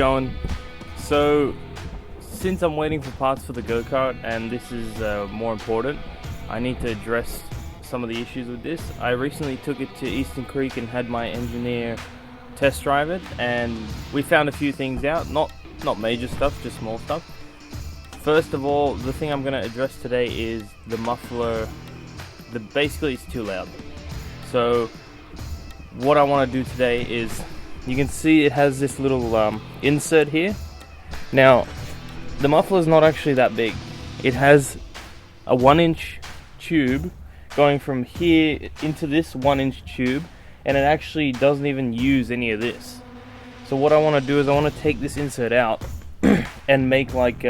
going? So since I'm waiting for parts for the go-kart, and this is more important, I need to address some of the issues with this. I recently took it to Eastern Creek and had my engineer test drive it, and we found a few things out. Not major stuff, just small stuff. First of all, the thing I'm going to address today is the muffler. Basically it's too loud. So what I want to do today is, you can see it has this little insert here. Now the muffler is not actually that big. It has a 1-inch tube going from here into this 1-inch tube, and it actually doesn't even use any of this. So what I want to do is I want to take this insert out and make like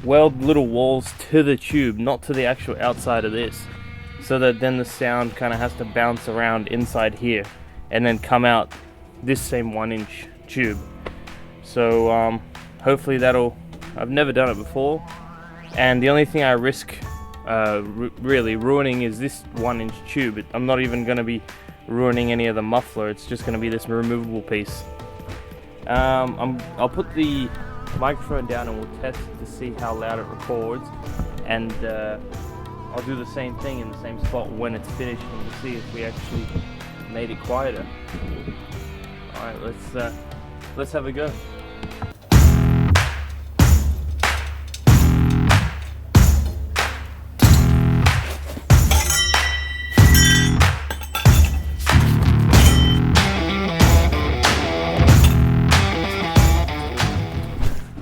weld little walls to the tube, not to the actual outside of this, so that then the sound kind of has to bounce around inside here and then come out this same 1-inch tube. So hopefully I've never done it before, and the only thing I risk really ruining is this 1-inch tube. I'm not even going to be ruining any of the muffler. It's just going to be this removable piece. I'll put the microphone down and we'll test to see how loud it records, and I'll do the same thing in the same spot when it's finished, and we'll see if we actually made it quieter. Alright, let's have a go.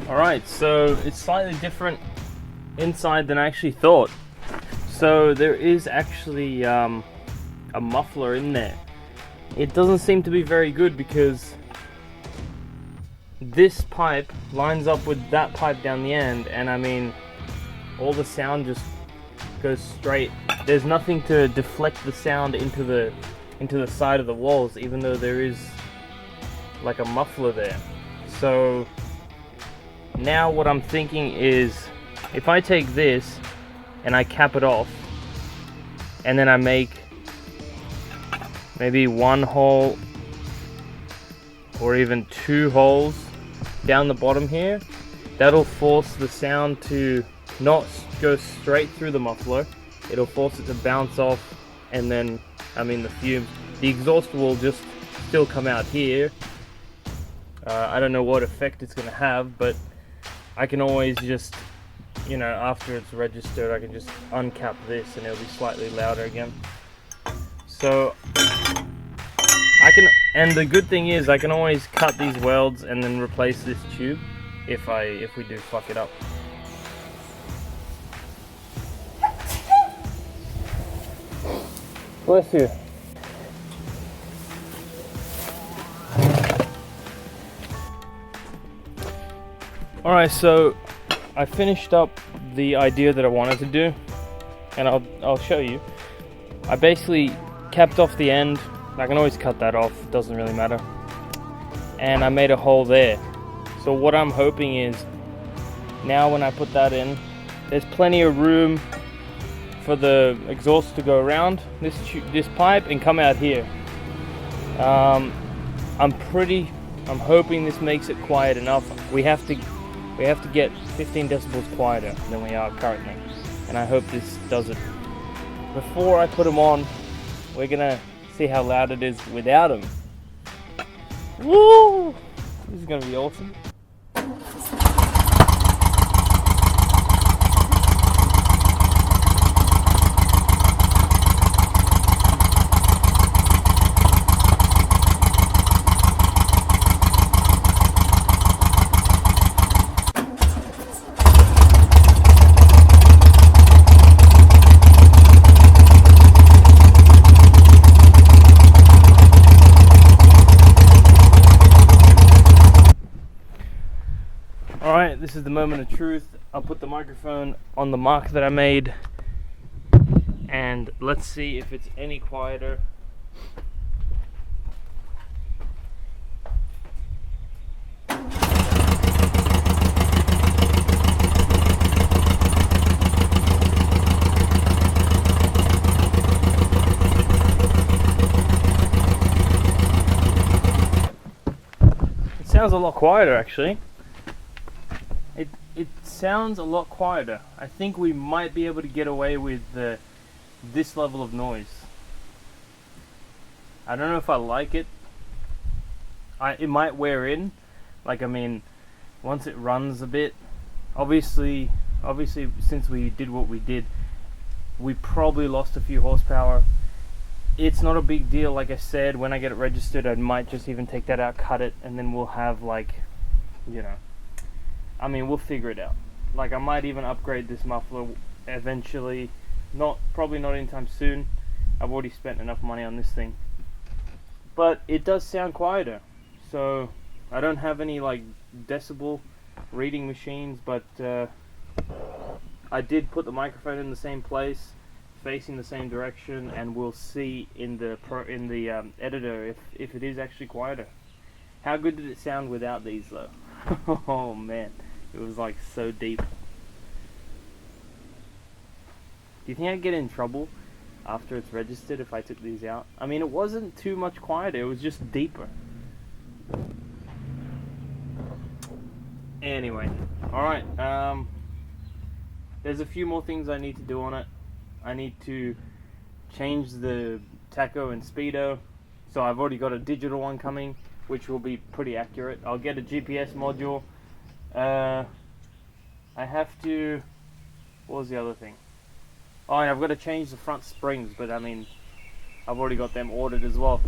Alright, so it's slightly different inside than I actually thought. So there is actually a muffler in there. It doesn't seem to be very good because this pipe lines up with that pipe down the end, and I mean, all the sound just goes straight. There's nothing to deflect the sound into the side of the walls, even though there is like a muffler there. So now what I'm thinking is, if I take this and I cap it off, and then I make maybe 1 hole or even 2 holes down the bottom here, that'll force the sound to not go straight through the muffler. It'll force it to bounce off, and then, I mean, the exhaust will just still come out here. I don't know what effect it's gonna have, but I can always just, you know, after it's registered, I can just uncap this and it'll be slightly louder again. So and the good thing is I can always cut these welds and then replace this tube if we do fuck it up. Bless you. Alright, so I finished up the idea that I wanted to do, and I'll show you. I basically capped off the end. I can always cut that off, it doesn't really matter. And I made a hole there. So what I'm hoping is, now when I put that in, there's plenty of room for the exhaust to go around this pipe and come out here. I'm hoping this makes it quiet enough. We have to get 15 decibels quieter than we are currently, and I hope this does it. Before I put them on, we're gonna see how loud it is without them. Woo! This is gonna be awesome. Alright, this is the moment of truth. I'll put the microphone on the mark that I made, and let's see if it's any quieter. sounds a lot quieter actually. It sounds a lot quieter. I think we might be able to get away with this level of noise. I don't know if I like it. It might wear in. Like, I mean, once it runs a bit, obviously since we did what we did, we probably lost a few horsepower. It's not a big deal. Like I said, when I get it registered, I might just even take that out, cut it, and then we'll have, like, you know, I mean, we'll figure it out. Like, I might even upgrade this muffler eventually. Probably not anytime soon. I've already spent enough money on this thing. But it does sound quieter. So I don't have any like decibel reading machines, but I did put the microphone in the same place, facing the same direction, and we'll see in the editor if it is actually quieter. How good did it sound without these though? Oh man, it was like so deep. Do you think I'd get in trouble after it's registered if I took these out? I mean, it wasn't too much quieter, it was just deeper. Anyway, alright, there's a few more things I need to do on it. I need to change the tacho and speedo. So I've already got a digital one coming, which will be pretty accurate. I'll get a GPS module. I have to... What was the other thing? Oh, and I've got to change the front springs, but I mean, I've already got them ordered as well.